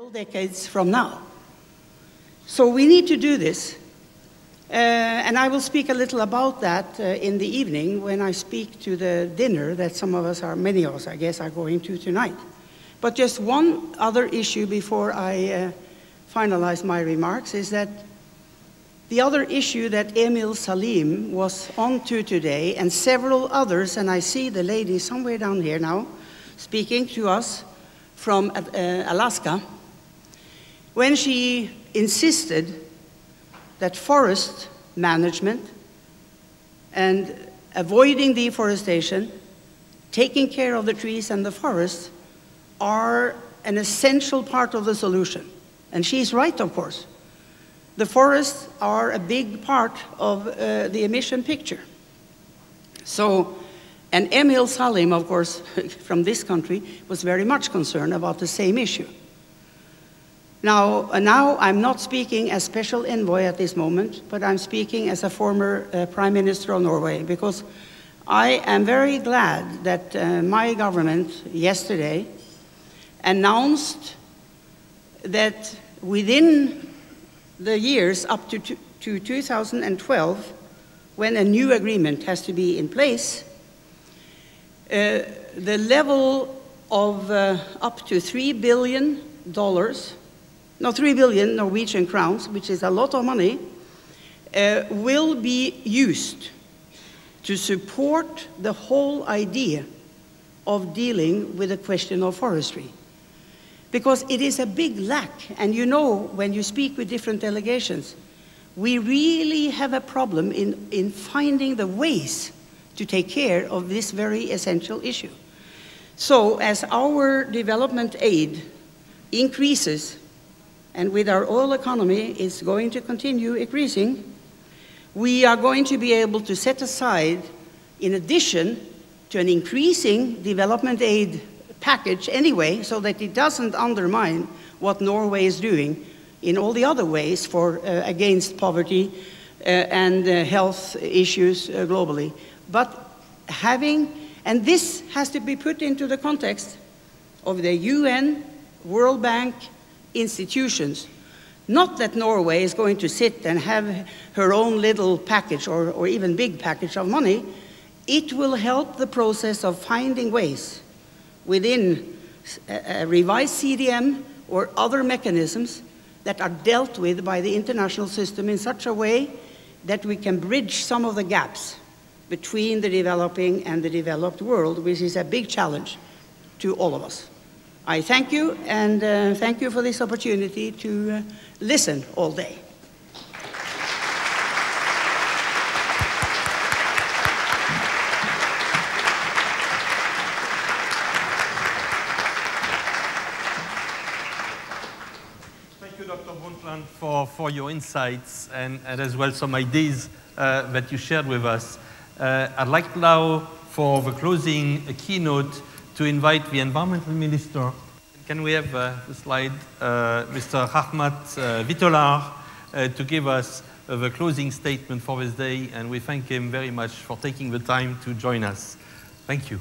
several decades from now. So we need to do this. And I will speak a little about that in the evening when I speak to the dinner that many of us, I guess, are going to tonight. But just one other issue before I finalize my remarks is that the other issue that Emil Salim was on to today, and several others, and I see the lady somewhere down here now, speaking to us from Alaska, when she insisted that forest management and avoiding deforestation, taking care of the trees and the forests, are an essential part of the solution. And she's right, of course. The forests are a big part of the emission picture. So, and Emil Salim, of course, from this country, was very much concerned about the same issue. Now I'm not speaking as special envoy at this moment, but I'm speaking as a former Prime Minister of Norway, because I am very glad that my government yesterday announced that within the years up to 2012, when a new agreement has to be in place, the level of up to $3 billion, 3 billion Norwegian crowns, which is a lot of money, will be used to support the whole idea of dealing with the question of forestry. Because it is a big lack, and you know, when you speak with different delegations, we really have a problem in finding the ways to take care of this very essential issue. So as our development aid increases, and with our oil economy is going to continue increasing, we are going to be able to set aside, in addition to an increasing development aid package anyway, so that it doesn't undermine what Norway is doing in all the other ways for against poverty and health issues globally. But and this has to be put into the context of the UN, World Bank, institutions. Not that Norway is going to sit and have her own little package or even big package of money. It will help the process of finding ways within a revised CDM or other mechanisms that are dealt with by the international system in such a way that we can bridge some of the gaps between the developing and the developed world, which is a big challenge to all of us. I thank you, and thank you for this opportunity to listen all day. Thank you, Dr. Brundtland, for your insights and as well some ideas that you shared with us. I'd like now, for the closing keynote, to invite the Environmental Minister. Can we have the slide, Mr. Ahmad Vitolar, to give us the closing statement for this day, and we thank him very much for taking the time to join us. Thank you.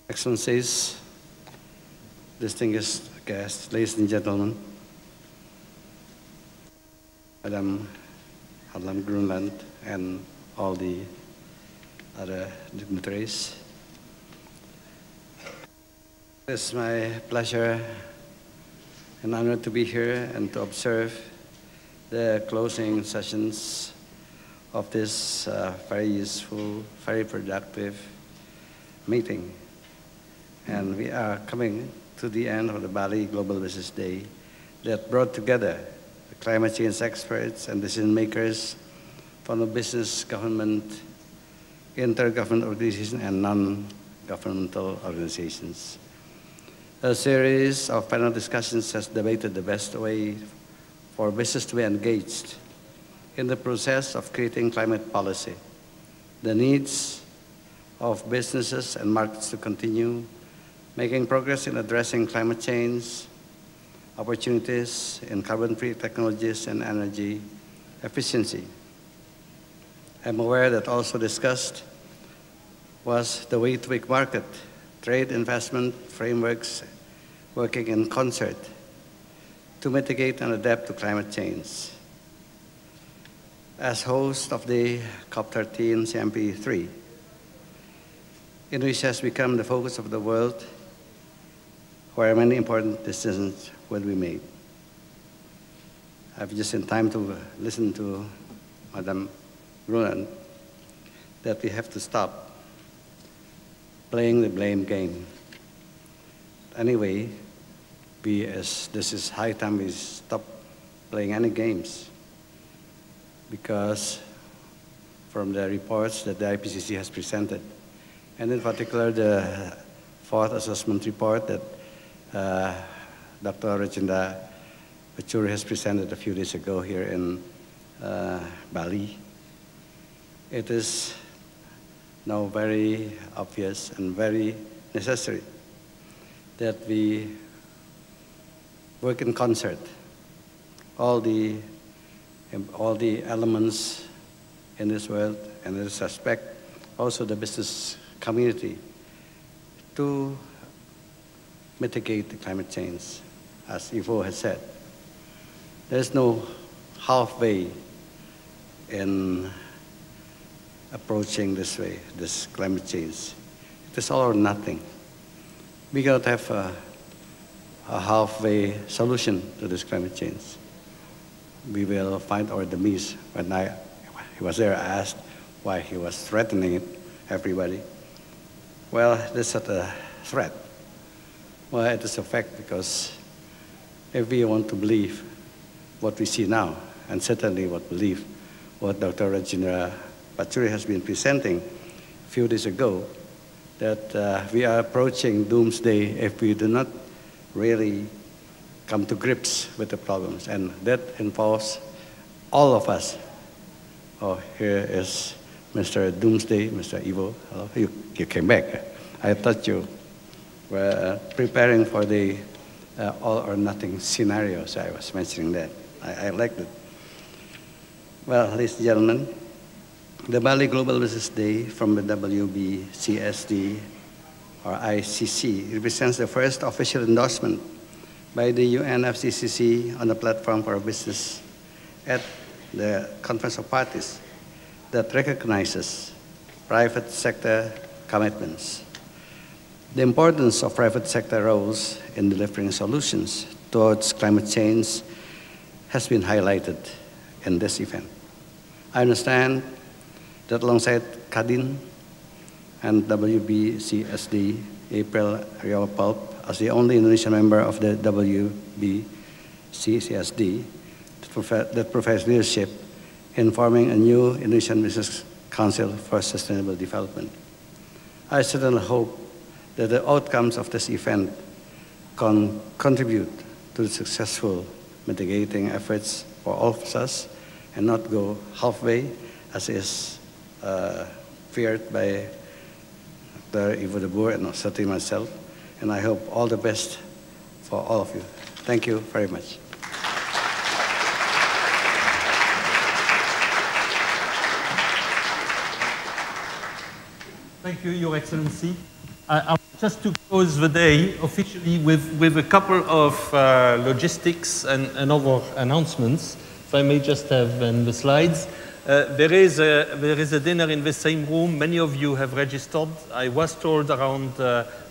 Excellencies, distinguished guests, ladies and gentlemen, Madam Harlem, Brundtland, and all the other dignitaries. It's my pleasure and honor to be here and to observe the closing sessions of this very useful, very productive meeting. And we are coming to the end of the Bali Global Business Day that brought together the climate change experts and decision makers from the business, government, intergovernmental organizations, and non-governmental organizations. A series of panel discussions has debated the best way for business to be engaged in the process of creating climate policy. The needs of businesses and markets to continue making progress in addressing climate change, opportunities in carbon-free technologies and energy efficiency. I'm aware that also discussed was the way to make market, trade investment frameworks working in concert to mitigate and adapt to climate change. As host of the COP13 CMP3, Indonesia has become the focus of the world where many important decisions will be made. I've just in time to listen to Madam Brundtland that we have to stop playing the blame game. Anyway, this is high time we stop playing any games, because from the reports that the IPCC has presented, and in particular the fourth assessment report that Dr. Rajendra Pachuri has presented a few days ago here in Bali, it is now very obvious and very necessary that we work in concert, all the elements in this world and in this aspect, also the business community, to mitigate the climate change. As Ivo has said, there's no halfway in approaching this way, this climate change. It is all or nothing. We cannot have a halfway solution to this climate change. We will find our demise. When he was there, I asked why he was threatening everybody. Well, this is not a threat. Well, it is a fact, because if we want to believe what we see now, and certainly believe what Dr. Rajendra Pachuri has been presenting a few days ago, that we are approaching doomsday if we do not really come to grips with the problems, and that involves all of us. Oh, here is Mr. Doomsday, Mr. Ivo. Oh, you came back. I thought you were preparing for the all or nothing scenario, so I was mentioning that. I liked it. Well, ladies and gentlemen, the Bali Global Business Day from the WBCSD or ICC represents the first official endorsement by the UNFCCC on the platform for business at the Conference of Parties that recognizes private sector commitments. The importance of private sector roles in delivering solutions towards climate change has been highlighted in this event. I understand that alongside Kadin and WBCSD, April Riawapalp, as the only Indonesian member of the WBCSD that provides leadership in forming a new Indonesian Business Council for Sustainable Development. I certainly hope that the outcomes of this event can contribute to the successful mitigating efforts for all of us and not go halfway, as is feared by Dr. Ivo de Boer and certainly myself. And I hope all the best for all of you. Thank you very much. Thank you, Your Excellency. I just to close the day officially with a couple of logistics and other announcements. If I may just have in the slides. There is a dinner in the same room. Many of you have registered. I was told around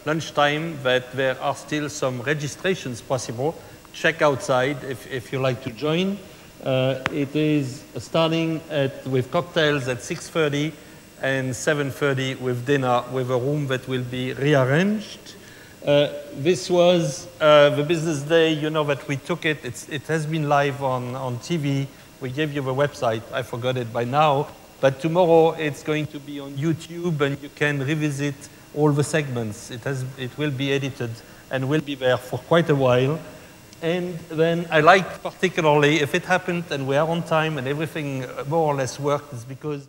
lunchtime that there are still some registrations possible. Check outside if you like to join. It is starting with cocktails at 6:30 and 7:30 with dinner, with a room that will be rearranged. This was the business day. You know that we took it. It has been live on TV. We gave you the website. I forgot it by now. But tomorrow it's going to be on YouTube, and you can revisit all the segments. It will be edited and will be there for quite a while. And then I like particularly, if it happened and we are on time and everything more or less worked, is because